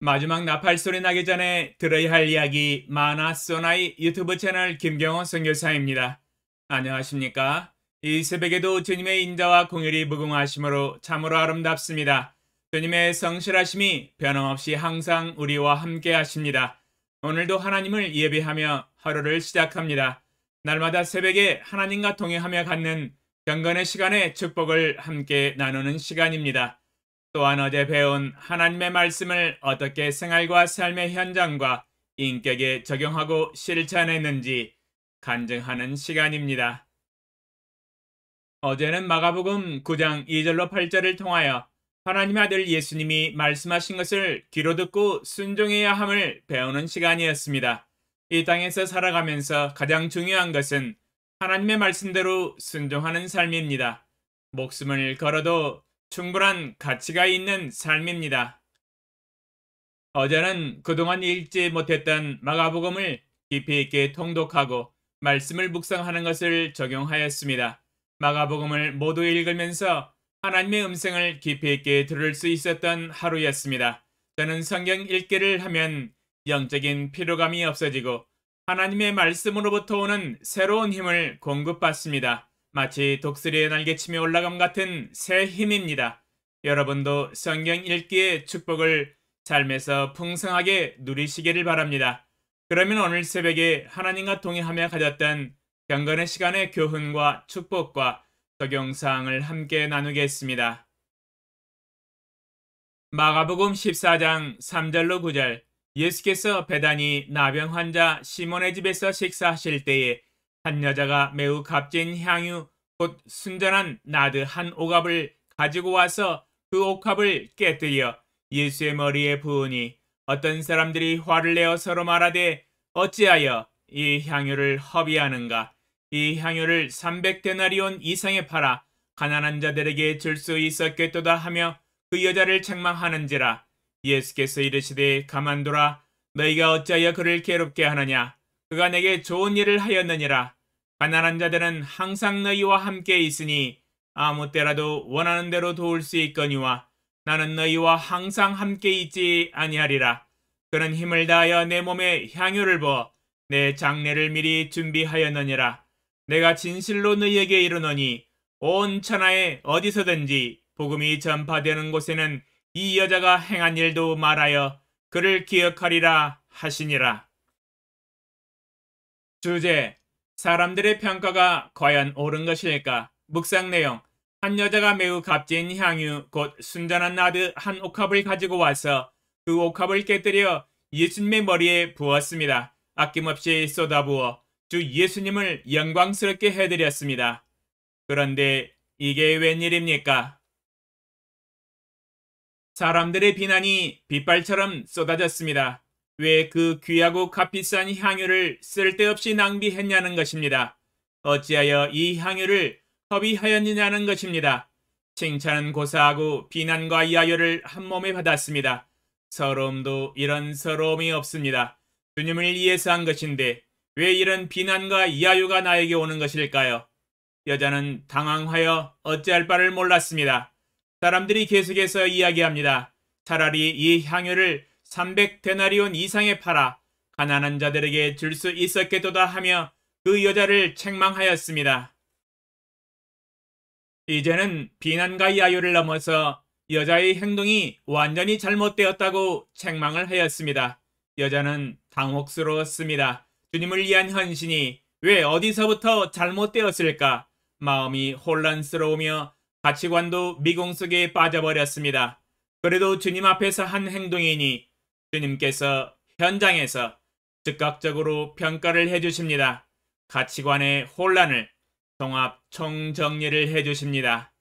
마지막 나팔 소리 나기 전에 들어야 할 이야기 마나 소나이 유튜브 채널 김경호 선교사입니다. 안녕하십니까? 이 새벽에도 주님의 인자와 공율이 무궁하심으로 참으로 아름답습니다. 주님의 성실하심이 변함없이 항상 우리와 함께 하십니다. 오늘도 하나님을 예배하며 하루를 시작합니다. 날마다 새벽에 하나님과 동행하며 갖는 경건의 시간의 축복을 함께 나누는 시간입니다. 또한 어제 배운 하나님의 말씀을 어떻게 생활과 삶의 현장과 인격에 적용하고 실천했는지 간증하는 시간입니다. 어제는 마가복음 9장 2절로 8절을 통하여 하나님의 아들 예수님이 말씀하신 것을 귀로 듣고 순종해야 함을 배우는 시간이었습니다. 이 땅에서 살아가면서 가장 중요한 것은 하나님의 말씀대로 순종하는 삶입니다. 목숨을 걸어도 충분한 가치가 있는 삶입니다. 어제는 그동안 읽지 못했던 마가복음을 깊이 있게 통독하고 말씀을 묵상하는 것을 적용하였습니다. 마가복음을 모두 읽으면서 하나님의 음성을 깊이 있게 들을 수 있었던 하루였습니다. 저는 성경 읽기를 하면 영적인 피로감이 없어지고 하나님의 말씀으로부터 오는 새로운 힘을 공급받습니다. 마치 독수리의 날개침이 올라감 같은 새 힘입니다. 여러분도 성경 읽기의 축복을 삶에서 풍성하게 누리시기를 바랍니다. 그러면 오늘 새벽에 하나님과 동행하며 가졌던 경건의 시간의 교훈과 축복과 적용사항을 함께 나누겠습니다. 마가복음 14장 3절로 9절 예수께서 베다니 나병 환자 시몬의 집에서 식사하실 때에 한 여자가 매우 값진 향유 곧 순전한 나드 한 옥합을 가지고 와서 그 옥합을 깨뜨려 예수의 머리에 부으니 어떤 사람들이 화를 내어 서로 말하되 어찌하여 이 향유를 허비하는가? 이 향유를 300데나리온 이상에 팔아 가난한 자들에게 줄 수 있었겠도다 하며 그 여자를 책망하는지라. 예수께서 이르시되 가만두라. 너희가 어찌하여 그를 괴롭게 하느냐? 그가 내게 좋은 일을 하였느니라. 가난한 자들은 항상 너희와 함께 있으니 아무 때라도 원하는 대로 도울 수 있거니와 나는 너희와 항상 함께 있지 아니하리라. 그는 힘을 다하여 내 몸에 향유를 부어 내 장례를 미리 준비하였느니라. 내가 진실로 너희에게 이르노니 온 천하에 어디서든지 복음이 전파되는 곳에는 이 여자가 행한 일도 말하여 그를 기억하리라 하시니라. 주제: 사람들의 평가가 과연 옳은 것일까? 묵상 내용: 한 여자가 매우 값진 향유 곧 순전한 나드 한 옥합을 가지고 와서 그 옥합을 깨뜨려 예수님의 머리에 부었습니다. 아낌없이 쏟아부어 주 예수님을 영광스럽게 해드렸습니다. 그런데 이게 웬일입니까? 사람들의 비난이 빗발처럼 쏟아졌습니다. 왜 그 귀하고 값비싼 향유를 쓸데없이 낭비했냐는 것입니다. 어찌하여 이 향유를 허비하였느냐는 것입니다. 칭찬은 고사하고 비난과 야유를 한 몸에 받았습니다. 서러움도 이런 서러움이 없습니다. 주님을 위해서 한 것인데 왜 이런 비난과 야유가 나에게 오는 것일까요? 여자는 당황하여 어찌할 바를 몰랐습니다. 사람들이 계속해서 이야기합니다. 차라리 이 향유를 300데나리온 이상에 팔아 가난한 자들에게 줄 수 있었겠도다 하며 그 여자를 책망하였습니다. 이제는 비난과 야유를 넘어서 여자의 행동이 완전히 잘못되었다고 책망을 하였습니다. 여자는 당혹스러웠습니다. 주님을 위한 헌신이 왜 어디서부터 잘못되었을까? 마음이 혼란스러우며 가치관도 미궁 속에 빠져버렸습니다. 그래도 주님 앞에서 한 행동이니 주님께서 현장에서 즉각적으로 평가를 해주십니다. 가치관의 혼란을 종합 총정리를 해주십니다.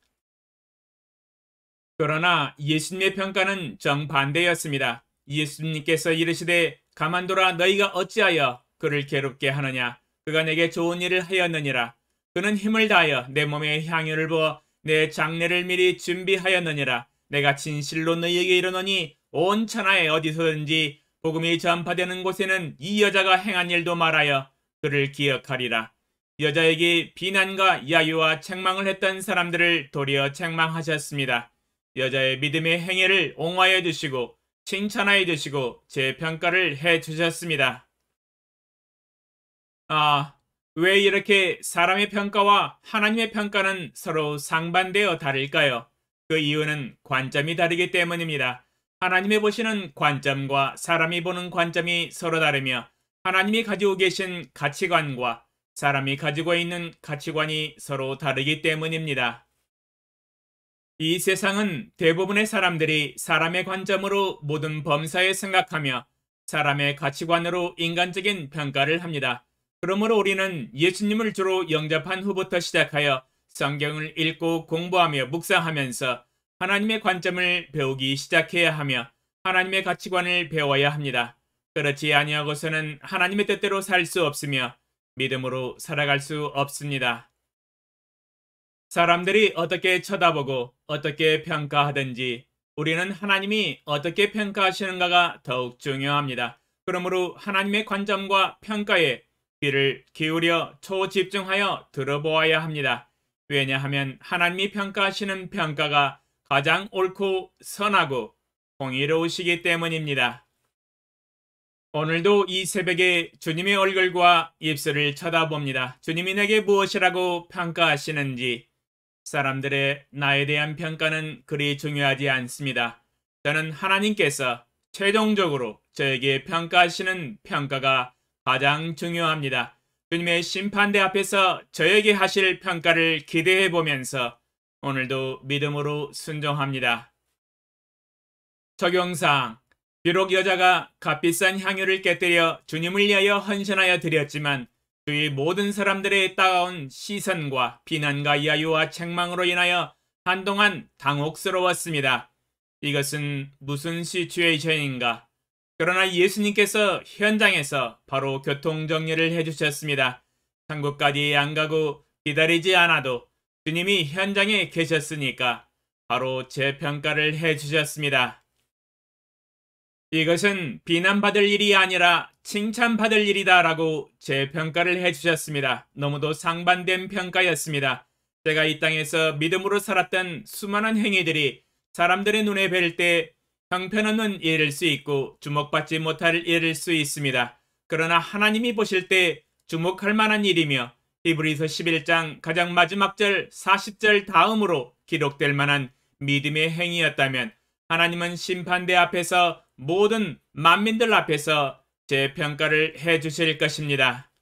그러나 예수님의 평가는 정반대였습니다. 예수님께서 이르시되 가만두라. 너희가 어찌하여 그를 괴롭게 하느냐? 그가 내게 좋은 일을 하였느니라. 그는 힘을 다하여 내 몸에 향유를 부어 내 장례를 미리 준비하였느니라. 내가 진실로 너희에게 이르노니 온 천하에 어디서든지 복음이 전파되는 곳에는 이 여자가 행한 일도 말하여 그를 기억하리라. 여자에게 비난과 야유와 책망을 했던 사람들을 도리어 책망하셨습니다. 여자의 믿음의 행위를 옹호하여 주시고 칭찬하여 주시고 제 평가를 해 주셨습니다. 왜 이렇게 사람의 평가와 하나님의 평가는 서로 상반되어 다를까요? 그 이유는 관점이 다르기 때문입니다. 하나님이 보시는 관점과 사람이 보는 관점이 서로 다르며 하나님이 가지고 계신 가치관과 사람이 가지고 있는 가치관이 서로 다르기 때문입니다. 이 세상은 대부분의 사람들이 사람의 관점으로 모든 범사에 생각하며 사람의 가치관으로 인간적인 평가를 합니다. 그러므로 우리는 예수님을 주로 영접한 후부터 시작하여 성경을 읽고 공부하며 묵상하면서 하나님의 관점을 배우기 시작해야 하며 하나님의 가치관을 배워야 합니다. 그렇지 아니하고서는 하나님의 뜻대로 살 수 없으며 믿음으로 살아갈 수 없습니다. 사람들이 어떻게 쳐다보고 어떻게 평가하든지 우리는 하나님이 어떻게 평가하시는가가 더욱 중요합니다. 그러므로 하나님의 관점과 평가에 귀를 기울여 초집중하여 들어보아야 합니다. 왜냐하면 하나님이 평가하시는 평가가 가장 옳고 선하고 공의로우시기 때문입니다. 오늘도 이 새벽에 주님의 얼굴과 입술을 쳐다봅니다. 주님이 내게 무엇이라고 평가하시는지 사람들의 나에 대한 평가는 그리 중요하지 않습니다. 저는 하나님께서 최종적으로 저에게 평가하시는 평가가 가장 중요합니다. 주님의 심판대 앞에서 저에게 하실 평가를 기대해 보면서 오늘도 믿음으로 순종합니다. 적용사항. 비록 여자가 값비싼 향유를 깨뜨려 주님을 위하여 헌신하여 드렸지만 주위 모든 사람들의 따가운 시선과 비난과 야유와 책망으로 인하여 한동안 당혹스러웠습니다. 이것은 무슨 시츄에이션인가? 그러나 예수님께서 현장에서 바로 교통정리를 해주셨습니다. 천국까지 안 가고 기다리지 않아도 주님이 현장에 계셨으니까 바로 제 평가를 해주셨습니다. 이것은 비난받을 일이 아니라 칭찬받을 일이다 라고 제 평가를 해주셨습니다. 너무도 상반된 평가였습니다. 제가 이 땅에서 믿음으로 살았던 수많은 행위들이 사람들의 눈에 뵐 때 형편없는 일일 수 있고 주목받지 못할 일일 수 있습니다. 그러나 하나님이 보실 때 주목할 만한 일이며 히브리서 11장 가장 마지막 절 40절 다음으로 기록될 만한 믿음의 행위였다면 하나님은 심판대 앞에서 모든 만민들 앞에서 제 평가를 해주실 것입니다.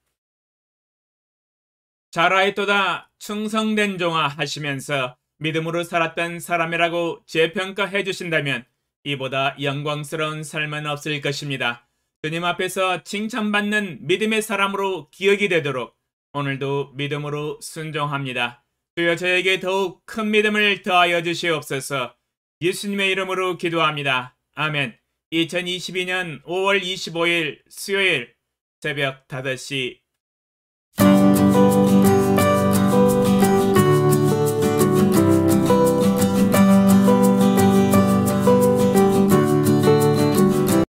잘하였도다 충성된 종아 하시면서 믿음으로 살았던 사람이라고 제 평가해 주신다면 이보다 영광스러운 삶은 없을 것입니다. 주님 앞에서 칭찬받는 믿음의 사람으로 기억이 되도록 오늘도 믿음으로 순종합니다. 주여 저에게 더욱 큰 믿음을 더하여 주시옵소서. 예수님의 이름으로 기도합니다. 아멘. 2022년 5월 25일 수요일 새벽 5시